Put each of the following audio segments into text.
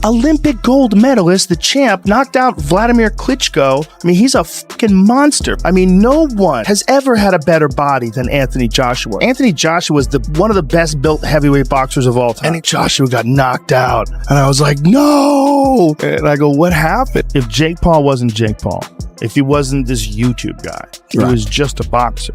Olympic gold medalist, the champ, knocked out Vladimir Klitschko. I mean, he's a fucking monster. I mean, no one has ever had a better body than Anthony Joshua. Anthony Joshua was one of the best built heavyweight boxers of all time. Anthony Joshua got knocked out. And I was like, no! And I go, what happened? If Jake Paul wasn't Jake Paul, if he wasn't this YouTube guy, he was just a boxer.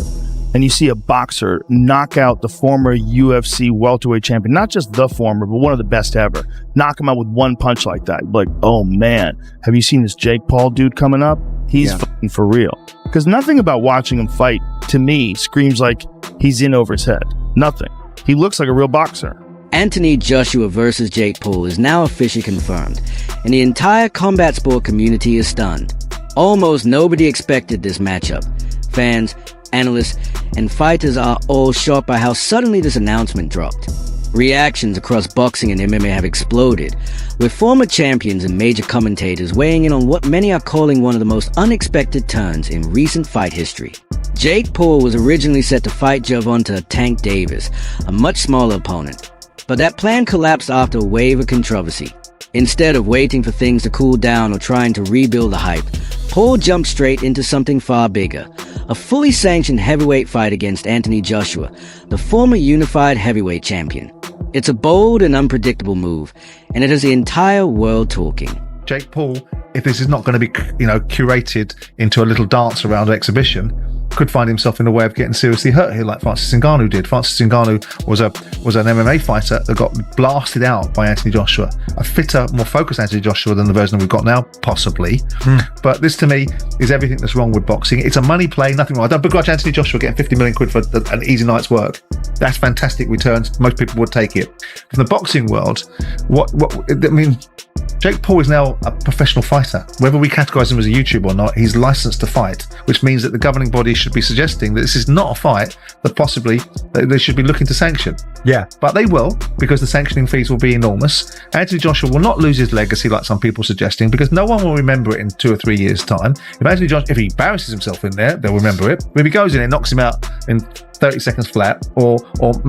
And you see a boxer knock out the former UFC welterweight champion, not just the former, but one of the best ever. Knock him out with one punch like that. Like, oh man, have you seen this Jake Paul dude coming up? He's fucking for real. Because nothing about watching him fight, to me, screams like he's in over his head. Nothing. He looks like a real boxer. Anthony Joshua versus Jake Paul is now officially confirmed, and the entire combat sport community is stunned. Almost nobody expected this matchup. Fans, analysts, and fighters are all shocked by how suddenly this announcement dropped. Reactions across boxing and MMA have exploded, with former champions and major commentators weighing in on what many are calling one of the most unexpected turns in recent fight history. Jake Paul was originally set to fight Gervonta Tank Davis, a much smaller opponent, but that plan collapsed after a wave of controversy. Instead of waiting for things to cool down or trying to rebuild the hype, Paul jumped straight into something far bigger, a fully sanctioned heavyweight fight against Anthony Joshua, the former unified heavyweight champion. It's a bold and unpredictable move, and it has the entire world talking. Jake Paul, if this is not going to be, curated into a little dance around exhibition, could find himself in a way of getting seriously hurt here, like Francis Ngannou did. Francis Ngannou was an MMA fighter that got blasted out by Anthony Joshua. A fitter, more focused Anthony Joshua than the version we've got now, possibly. But this, to me, is everything that's wrong with boxing. It's a money play, nothing wrong. I don't begrudge Anthony Joshua getting 50 million quid for an easy night's work. That's fantastic returns. Most people would take it. From the boxing world, Jake Paul is now a professional fighter. Whether we categorise him as a YouTuber or not, he's licensed to fight, which means that the governing body should be suggesting that this is not a fight that possibly they should be looking to sanction. Yeah. But they will, because the sanctioning fees will be enormous. Anthony Joshua will not lose his legacy like some people are suggesting, because no one will remember it in 2 or 3 years' time. If he embarrasses himself in there, they'll remember it. If he goes in and knocks him out in 30 seconds flat, or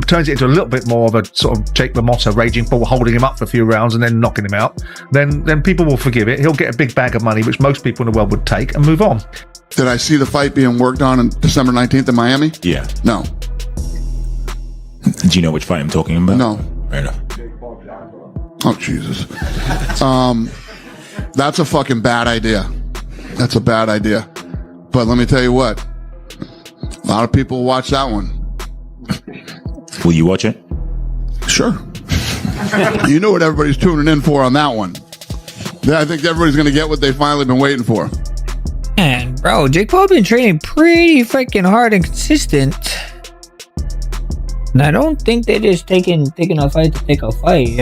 turns it into a little bit more of a sort of Jake LaMotta raging Paul, holding him up for a few rounds and then knocking him out, then people will forgive it. He'll get a big bag of money, which most people in the world would take, and move on. Did I see the fight being worked on December 19th in Miami? Yeah. No. Do you know which fight I'm talking about? No. Fair enough. Oh, Jesus. That's a fucking bad idea. That's a bad idea. But let me tell you what. A lot of people watch that one. Will you watch it? Sure. You know what everybody's tuning in for on that one. Yeah, I think everybody's going to get what they've finally been waiting for. Man, bro, Jake Paul been training pretty freaking hard and consistent. And I don't think they're just taking a fight to take a fight,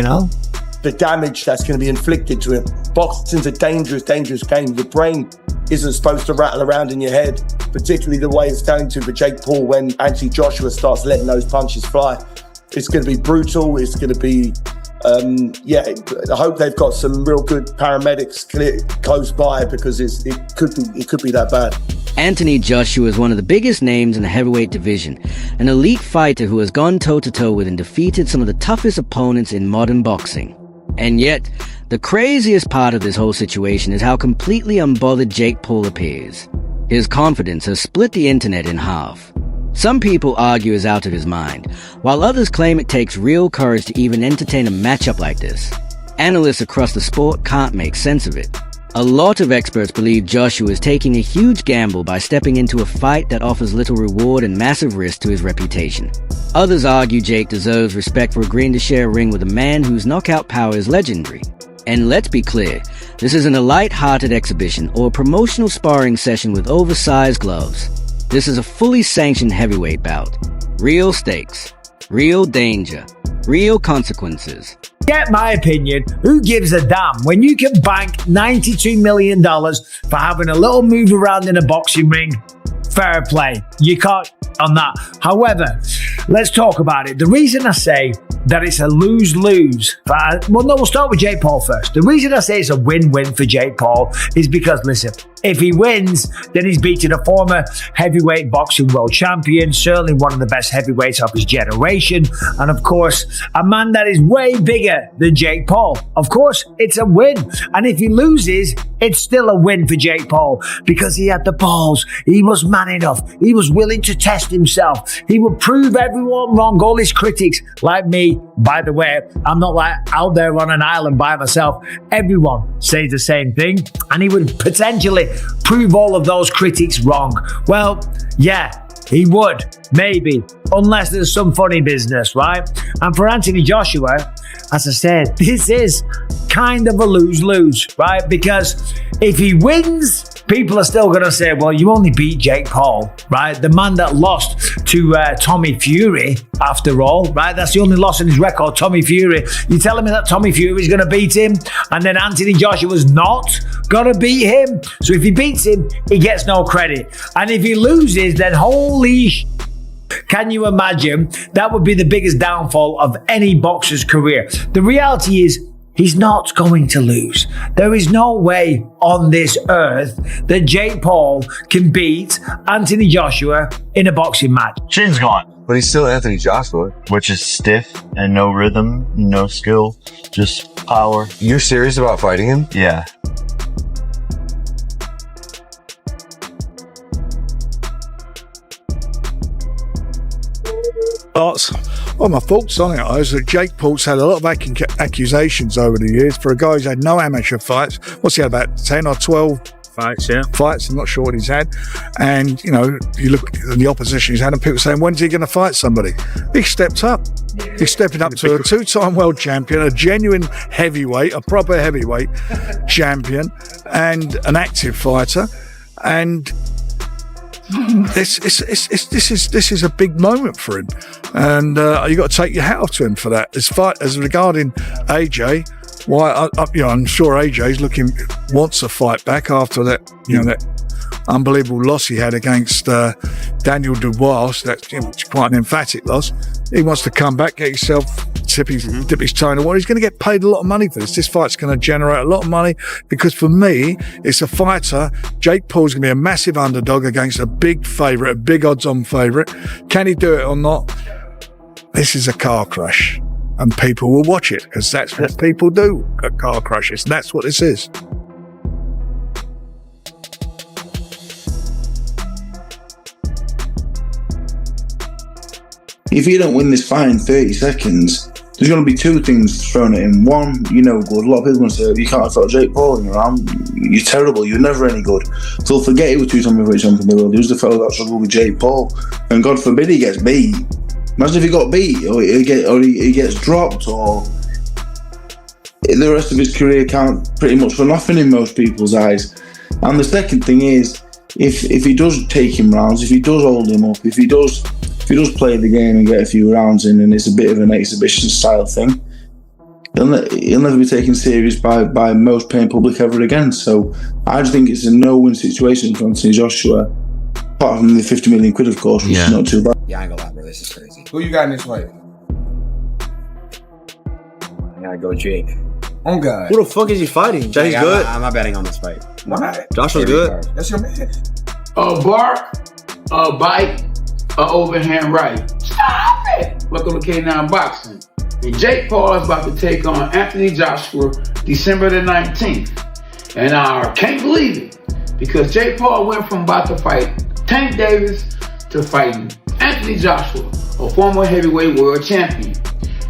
The damage that's going to be inflicted to him. Boxing's a dangerous, dangerous game. Your brain isn't supposed to rattle around in your head, particularly the way it's going to for Jake Paul when Anthony Joshua starts letting those punches fly. It's going to be brutal. It's going to be, I hope they've got some real good paramedics close by, because it could be that bad. Anthony Joshua is one of the biggest names in the heavyweight division, an elite fighter who has gone toe-to-toe with and defeated some of the toughest opponents in modern boxing. And yet, the craziest part of this whole situation is how completely unbothered Jake Paul appears. His confidence has split the internet in half. Some people argue he's out of his mind, while others claim it takes real courage to even entertain a matchup like this. Analysts across the sport can't make sense of it. A lot of experts believe Joshua is taking a huge gamble by stepping into a fight that offers little reward and massive risk to his reputation. Others argue Jake deserves respect for agreeing to share a ring with a man whose knockout power is legendary. And let's be clear, this isn't a light-hearted exhibition or a promotional sparring session with oversized gloves. This is a fully sanctioned heavyweight bout. Real stakes, real danger, real consequences. Get my opinion, who gives a damn when you can bank $92 million for having a little move around in a boxing ring? Fair play. You can't on that. However, let's talk about it. The reason I say that it's a lose-lose, we'll start with Jake Paul first. The reason I say it's a win-win for Jake Paul is because, listen, if he wins, then he's beaten a former heavyweight boxing world champion, certainly one of the best heavyweights of his generation, and of course, a man that is way bigger than Jake Paul. Of course, it's a win. And if he loses, it's still a win for Jake Paul because he had the balls. He was man enough. He was willing to test himself. He would prove everyone wrong, all his critics, like me. By the way, I'm not like out there on an island by myself. Everyone says the same thing. And he would potentially prove all of those critics wrong. Well, yeah, he would, maybe, unless there's some funny business, right? And for Anthony Joshua, as I said, this is kind of a lose-lose, right? Because if he wins, people are still going to say, well, you only beat Jake Paul, right? The man that lost to Tommy Fury, after all, right? That's the only loss in his record, Tommy Fury. You're telling me that Tommy Fury is going to beat him and then Anthony Joshua's not going to beat him? So if he beats him, he gets no credit. And if he loses, then can you imagine? That would be the biggest downfall of any boxer's career. The reality is, he's not going to lose. There is no way on this earth that Jake Paul can beat Anthony Joshua in a boxing match. Chin's gone. But he's still Anthony Joshua, which is stiff and no rhythm, no skill, just power. You're serious about fighting him? Yeah. Well, my thoughts on it is that Jake Paul's had a lot of accusations over the years for a guy who's had no amateur fights. What's he had, about 10 or 12 fights? I'm not sure what he's had. And, you know, you look at the opposition he's had and people saying, when's he going to fight somebody? He stepped up. He's stepping up to a two-time world champion, a genuine heavyweight, a proper heavyweight champion, and an active fighter. And this is a big moment for him, and you got to take your hat off to him for that. As regarding AJ, I'm sure AJ's wants a fight back after that, that unbelievable loss he had against Daniel Dubois. So that's quite an emphatic loss. He wants to come back, get himself, dip his toe in the water. He's going to get paid a lot of money for this. This fight's going to generate a lot of money because for me, it's a fighter. Jake Paul's going to be a massive underdog against a big favourite, a big odds-on favourite. Can he do it or not? This is a car crash, and people will watch it because that's what people do at car crashes. And that's what this is. If you don't win this fight in 30 seconds, there's going to be two things thrown at him. One, good. A lot of people are going to say, you can't afford Jake Paul in your arm. You're terrible. You're never any good. So they'll forget he was two-time heavyweight champion of the world. He was the fellow that struggled with Jake Paul. And God forbid he gets beat. Imagine if he got beat, or he gets dropped, or the rest of his career count pretty much for nothing in most people's eyes. And the second thing is, if he does take him rounds, if he does hold him up, if he does play the game and get a few rounds in, and it's a bit of an exhibition style thing, he'll never be taken serious by most paying public ever again. So I just think it's a no-win situation for Anthony Joshua, apart from the 50 million quid, of course, which is not too bad. Yeah, I ain't gonna lie, bro. This is crazy. Who you got in this fight? I gotta go Jake. Oh God. Who the fuck is he fighting? Jake's good. I'm not betting on this fight. Why? Joshua's good. That's your man. A bark, a bite, a overhand right. Stop it! Welcome to K9 Boxing. And Jake Paul is about to take on Anthony Joshua December the 19th. And I can't believe it because Jake Paul went from about to fight Tank Davis to fighting Anthony Joshua, a former heavyweight world champion.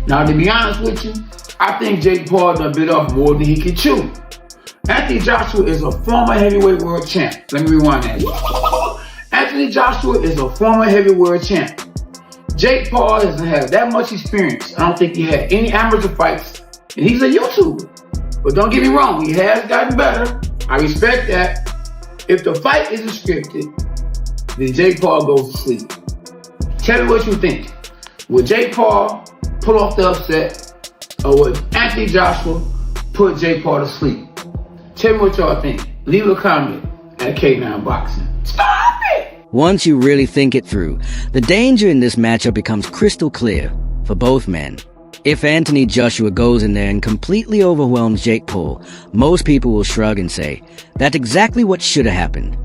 Now, to be honest with you, I think Jake Paul done bit off more than he could chew. Anthony Joshua is a former heavyweight world champ. Let me rewind that. Anthony Joshua is a former heavyweight world champ. Jake Paul doesn't have that much experience. I don't think he had any amateur fights. And he's a YouTuber. But don't get me wrong, he has gotten better. I respect that. If the fight isn't scripted, then Jake Paul goes to sleep. Tell me what you think. Would Jake Paul pull off the upset, or would Anthony Joshua put Jake Paul to sleep? Tell me what y'all think. Leave a comment at K9 Boxing. Stop it! Once you really think it through, the danger in this matchup becomes crystal clear for both men. If Anthony Joshua goes in there and completely overwhelms Jake Paul, most people will shrug and say, that's exactly what should have happened.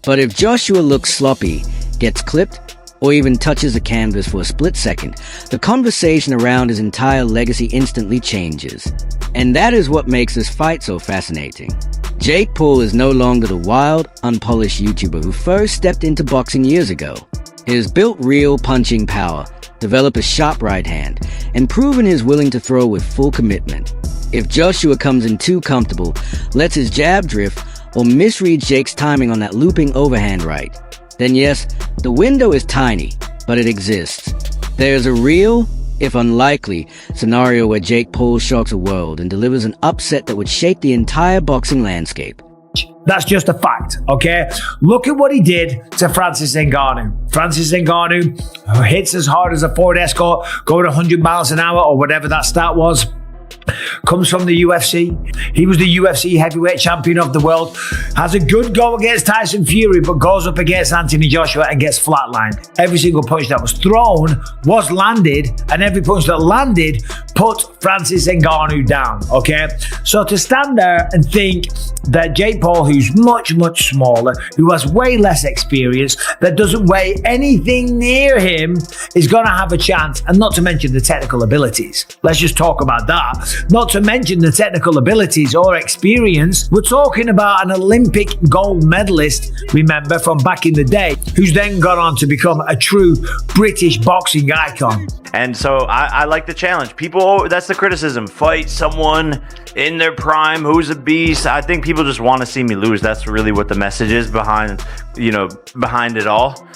But if Joshua looks sloppy, gets clipped, or even touches the canvas for a split second, the conversation around his entire legacy instantly changes. And that is what makes this fight so fascinating. Jake Paul is no longer the wild, unpolished YouTuber who first stepped into boxing years ago. He has built real punching power, developed a sharp right hand, and proven he is willing to throw with full commitment. If Joshua comes in too comfortable, lets his jab drift, or misreads Jake's timing on that looping overhand right, then yes, the window is tiny, but it exists. There is a real, if unlikely, scenario where Jake Paul shocks the world and delivers an upset that would shake the entire boxing landscape. That's just a fact, okay? Look at what he did to Francis Ngannou. Francis Ngannou hits as hard as a Ford Escort, going 100 miles an hour or whatever that stat was. Comes from the UFC. He was the UFC heavyweight champion of the world. Has a good go against Tyson Fury, but goes up against Anthony Joshua and gets flatlined. Every single punch that was thrown was landed, and every punch that landed put Francis Ngannou down, okay? So to stand there and think that Jake Paul, who's much, much smaller, who has way less experience, that doesn't weigh anything near him, is going to have a chance, and not to mention the technical abilities. Let's just talk about that. Not to mention the technical abilities or experience. We're talking about an Olympic gold medalist, remember, from back in the day, who's then gone on to become a true British boxing icon. And so I like the challenge. People, that's the criticism. Fight someone in their prime who's a beast. I think people just want to see me lose. That's really what the message is behind it all.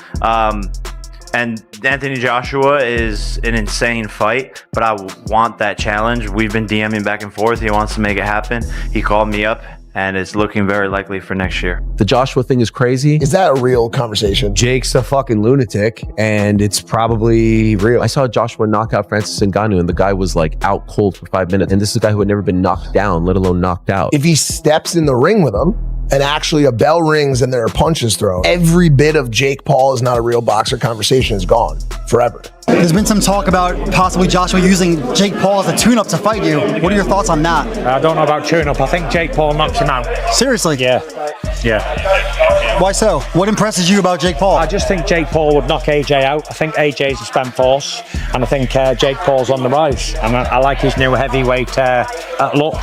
And Anthony Joshua is an insane fight, but I want that challenge. We've been DMing back and forth. He wants to make it happen. He called me up, and it's looking very likely for next year. The Joshua thing is crazy. Is that a real conversation? Jake's a fucking lunatic, and it's probably real. I saw Joshua knock out Francis Ngannou, and the guy was like out cold for 5 minutes. And this is a guy who had never been knocked down, let alone knocked out. If he steps in the ring with him, and actually a bell rings and there are punches thrown, every bit of Jake Paul is not a real boxer conversation is gone forever. There's been some talk about possibly Joshua using Jake Paul as a tune-up to fight you. What are your thoughts on that? I don't know about tune-up. I think Jake Paul knocks him out. Seriously? Yeah. Why so? What impresses you about Jake Paul? I just think Jake Paul would knock AJ out. I think AJ's a spent force, and I think Jake Paul's on the rise. And I like his new heavyweight look.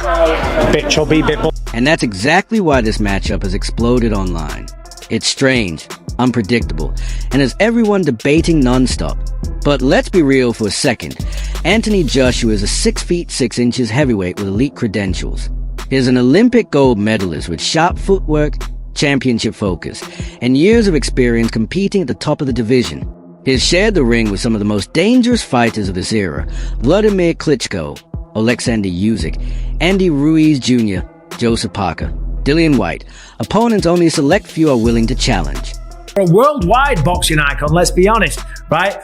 Bit chubby, bit... And that's exactly why this matchup has exploded online. It's strange, unpredictable, and has everyone debating non-stop. But let's be real for a second. Anthony Joshua is a 6 feet 6 inches heavyweight with elite credentials. He is an Olympic gold medalist with sharp footwork, championship focus, and years of experience competing at the top of the division. He has shared the ring with some of the most dangerous fighters of this era: Vladimir Klitschko, Alexander Usyk, Andy Ruiz Jr., Joseph Parker, Dillian White. Opponents only a select few are willing to challenge. A worldwide boxing icon, let's be honest, right?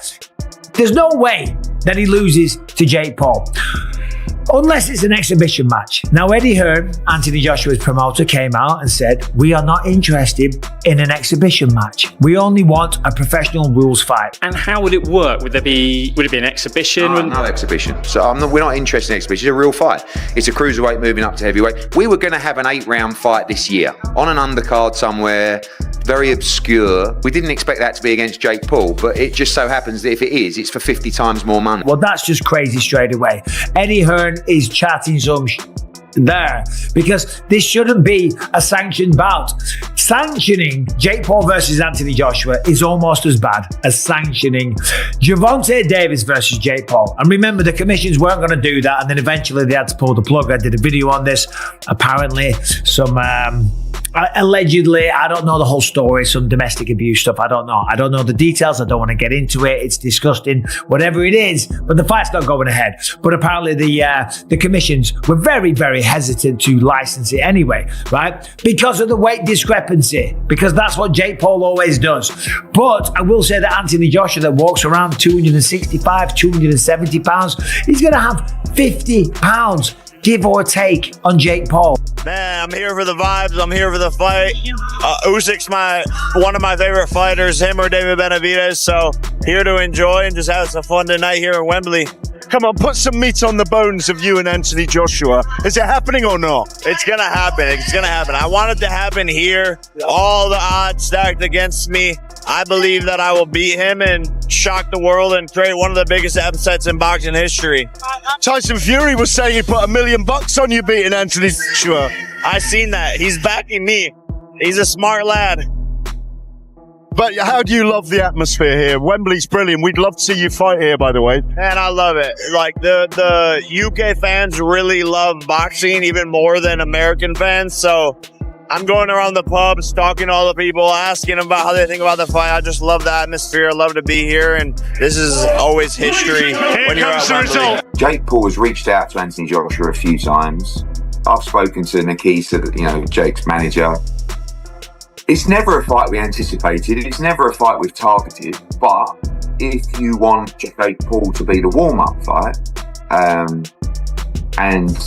There's no way that he loses to Jake Paul. Unless it's an exhibition match. Now, Eddie Hearn, Anthony Joshua's promoter, came out and said, we are not interested in an exhibition match. We only want a professional rules fight. And how would it work? Would it be an exhibition? No exhibition. So we're not interested in exhibition. It's a real fight. It's a cruiserweight moving up to heavyweight. We were going to have an 8-round fight this year on an undercard somewhere, very obscure. We didn't expect that to be against Jake Paul, but it just so happens that if it is, it's for 50 times more money. Well, that's just crazy straight away. Eddie Hearn is chatting some there, because this shouldn't be a sanctioned bout. Sanctioning Jake Paul versus Anthony Joshua is almost as bad as sanctioning Gervonta Davis versus Jake Paul. And remember, the commissions weren't going to do that, and then eventually they had to pull the plug. I did a video on this. Apparently, some allegedly, I don't know the whole story, some domestic abuse stuff. I don't know the details. I don't want to get into it. It's disgusting, whatever it is, but the fight's not going ahead. But apparently the commissions were very, very hesitant to license it anyway, right? Because of the weight discrepancy, because that's what Jake Paul always does. But I will say that Anthony Joshua, that walks around 265, 270 pounds, he's going to have 50 pounds give or take on Jake Paul? Man, I'm here for the vibes. I'm here for the fight. Usyk's one of my favorite fighters, him or David Benavidez. So here to enjoy and just have some fun tonight here at Wembley. Come on, put some meat on the bones of you and Anthony Joshua. Is it happening or not? It's gonna happen. It's gonna happen. I want it to happen here. All the odds stacked against me. I believe that I will beat him and shock the world and create one of the biggest upsets in boxing history. Tyson Fury was saying he put $1 million on you beating Anthony Joshua. I seen that. He's backing me. He's a smart lad. But how do you love the atmosphere here? Wembley's brilliant. We'd love to see you fight here, by the way. And I love it. Like the UK fans really love boxing even more than American fans. So I'm going around the pubs, talking to all the people, asking them about how they think about the fight. I just love the atmosphere. I love to be here. And this is always history when you're at Wembley. Jake Paul has reached out to Anthony Joshua a few times. I've spoken to Nikita, Jake's manager. It's never a fight we anticipated. It's never a fight we've targeted. But if you want Jake Paul to be the warm-up fight, and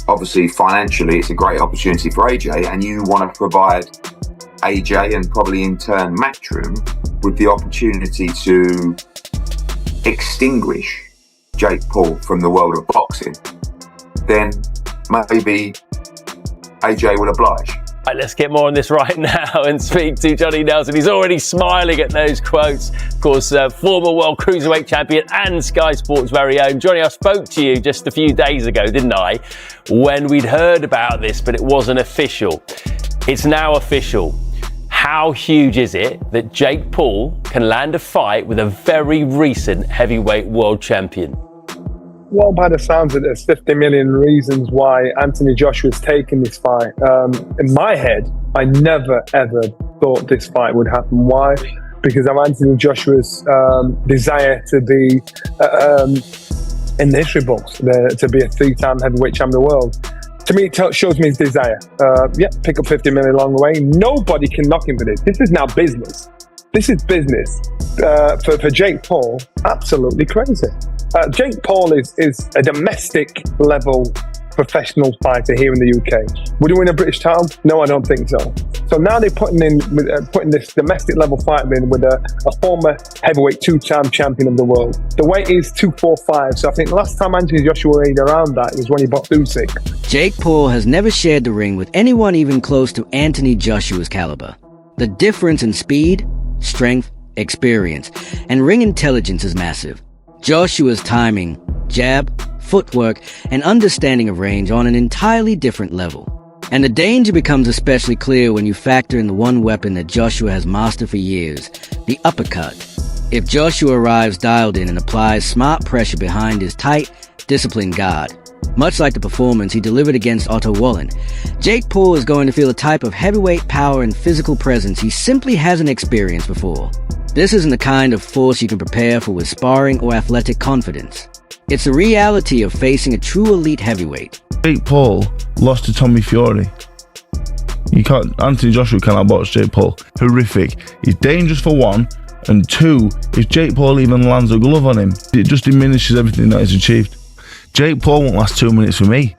obviously financially it's a great opportunity for AJ, and you want to provide AJ and probably in turn Matchroom with the opportunity to extinguish Jake Paul from the world of boxing, then maybe AJ will oblige. Right, let's get more on this right now and speak to Johnny Nelson. He's already smiling at those quotes. Of course, former world cruiserweight champion and Sky Sports' very own. Johnny, I spoke to you just a few days ago, didn't I? When we'd heard about this, but it wasn't official. It's now official. How huge is it that Jake Paul can land a fight with a very recent heavyweight world champion? Well, by the sounds of it, there's 50 million reasons why Anthony Joshua's taking this fight. In my head, I never, ever thought this fight would happen. Why? Because of Anthony Joshua's desire to be in the history books, to be a 3-time heavyweight champion of the world. To me, it shows me his desire. Pick up 50 million along the way. Nobody can knock him for this. This is now business. This is business. For Jake Paul, absolutely crazy. Jake Paul is a domestic level professional fighter here in the UK. Would he win a British title? No, I don't think so. So now they're putting this domestic level fight in with a former heavyweight 2-time champion of the world. The weight is 245. So I think the last time Anthony Joshua weighed around that was when he boxed Usyk. Jake Paul has never shared the ring with anyone even close to Anthony Joshua's caliber. The difference in speed, strength, experience, and ring intelligence is massive. Joshua's timing, jab, footwork, and understanding of range on an entirely different level. And the danger becomes especially clear when you factor in the one weapon that Joshua has mastered for years, the uppercut. If Joshua arrives dialed in and applies smart pressure behind his tight, disciplined guard, much like the performance he delivered against Otto Wallen, Jake Paul is going to feel a type of heavyweight power and physical presence he simply hasn't experienced before. This isn't the kind of force you can prepare for with sparring or athletic confidence. It's the reality of facing a true elite heavyweight. Jake Paul lost to Tommy Fury. Anthony Joshua cannot box Jake Paul. Horrific. He's dangerous for one, and two, if Jake Paul even lands a glove on him, it just diminishes everything that he's achieved. Jake Paul won't last 2 minutes for me.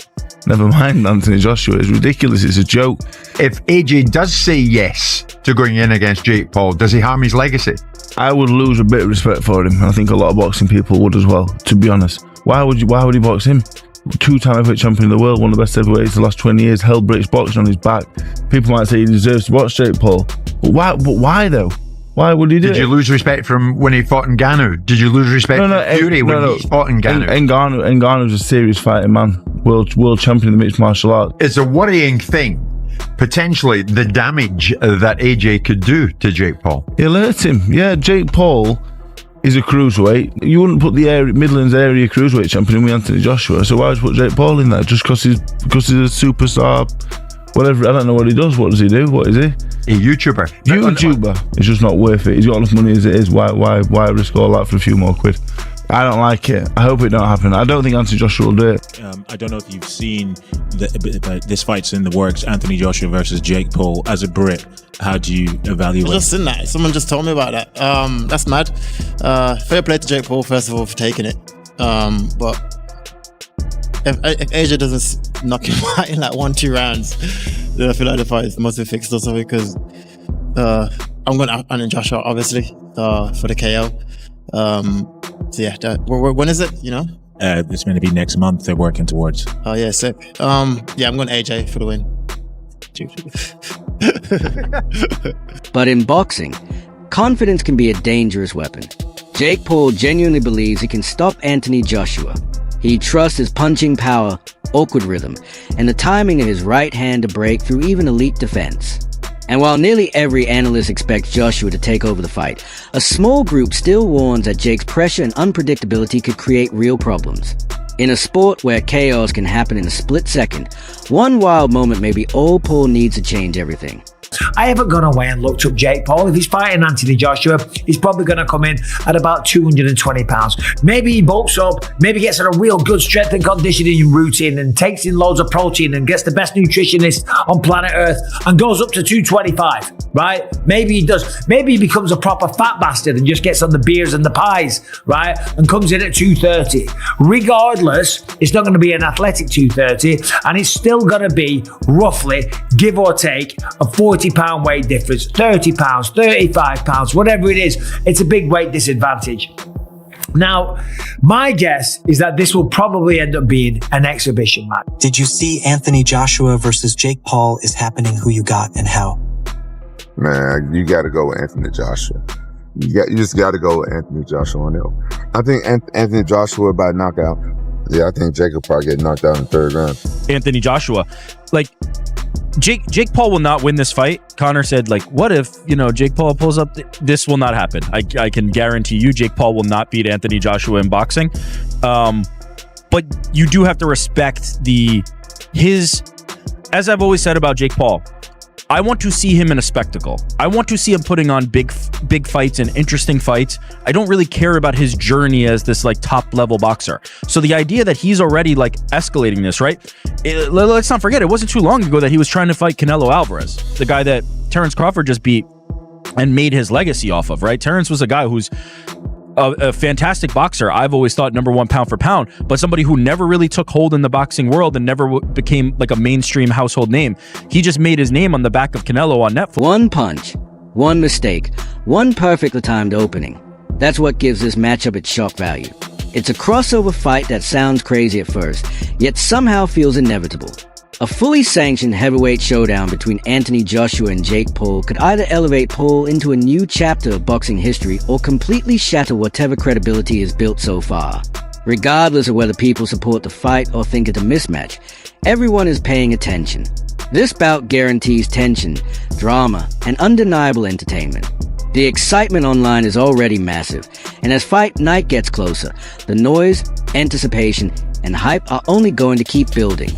Never mind Anthony Joshua. It's ridiculous. It's a joke. If AJ does say yes to going in against Jake Paul, does he harm his legacy? I would lose a bit of respect for him. I think a lot of boxing people would as well, to be honest. Why would he box him? 2-time heavyweight champion of the world, one of the best heavyweights the last 20 years, held British boxing on his back. People might say he deserves to box Jake Paul. But why though? Why would he do it? Did you lose respect for him when he fought Ngannou? Did you lose respect for Fury when he fought Ngannou? Ngannou's a serious fighting man. World champion in the mixed martial arts. It's a worrying thing, potentially, the damage that AJ could do to Jake Paul. He'll hurt him. Yeah, Jake Paul is a cruiserweight. You wouldn't put the Midlands area cruiserweight champion in with Anthony Joshua, so why would you put Jake Paul in there? Just because he's a superstar, whatever. I don't know what he does. What does he do? What is he? A YouTuber. It's just not worth it. He's got enough money as it is. Why risk all that for a few more quid? I don't like it. I hope it don't happen. I don't think Anthony Joshua will do it. I don't know if you've seen this fight's in the works, Anthony Joshua versus Jake Paul. As a Brit, how do you evaluate? I've just seen that. Someone just told me about that. That's mad. Fair play to Jake Paul, first of all, for taking it. But if AJ doesn't knock him out in like 1-2 rounds, then I feel like the fight must be fixed or something. Because I'm going to Anthony Joshua, obviously, for the KO. So yeah, when is it? You know? It's going to be next month. They're working towards. Oh yeah, sick. Yeah, I'm going AJ for the win. But in boxing, confidence can be a dangerous weapon. Jake Paul genuinely believes he can stop Anthony Joshua. He trusts his punching power, awkward rhythm, and the timing of his right hand to break through even elite defense. And while nearly every analyst expects Joshua to take over the fight, a small group still warns that Jake's pressure and unpredictability could create real problems. In a sport where chaos can happen in a split second, one wild moment may be all Paul needs to change everything. I haven't gone away and looked up Jake Paul. If he's fighting Anthony Joshua, he's probably going to come in at about 220 pounds. Maybe he bulks up, maybe gets on a real good strength and conditioning routine and takes in loads of protein and gets the best nutritionist on planet Earth and goes up to 225, right? Maybe he does. Maybe he becomes a proper fat bastard and just gets on the beers and the pies, right? And comes in at 230. Regardless, it's not going to be an athletic 230 and it's still going to be roughly, give or take, a 40-pound weight difference, 30 pounds, 35 pounds, whatever it is, it's a big weight disadvantage. Now, my guess is that this will probably end up being an exhibition match. Did you see Anthony Joshua versus Jake Paul is happening? Who you got and how? Man, you got to go with Anthony Joshua. You just got to go with Anthony Joshua on it. I think Anthony Joshua by knockout. Yeah, I think Jake will probably get knocked out in the third round. Anthony Joshua, like Jake Paul will not win this fight. Connor said, like, what if, Jake Paul pulls up? This will not happen. I can guarantee you Jake Paul will not beat Anthony Joshua in boxing. But you do have to respect as I've always said about Jake Paul, I want to see him in a spectacle. I want to see him putting on big fights and interesting fights. I don't really care about his journey as this like top level boxer. So the idea that he's already like escalating this, right? Let's not forget, it wasn't too long ago that he was trying to fight Canelo Alvarez, the guy that Terrence Crawford just beat and made his legacy off of, right? Terrence was a guy who's a fantastic boxer. I've always thought number one pound for pound, but somebody who never really took hold in the boxing world and never became like a mainstream household name. He just made his name on the back of Canelo on Netflix. One punch, one mistake, one perfectly timed opening. That's what gives this matchup its shock value. It's a crossover fight that sounds crazy at first, yet somehow feels inevitable. A fully sanctioned heavyweight showdown between Anthony Joshua and Jake Paul could either elevate Paul into a new chapter of boxing history or completely shatter whatever credibility is built so far. Regardless of whether people support the fight or think it's a mismatch, everyone is paying attention. This bout guarantees tension, drama, and undeniable entertainment. The excitement online is already massive, and as fight night gets closer, the noise, anticipation, and hype are only going to keep building.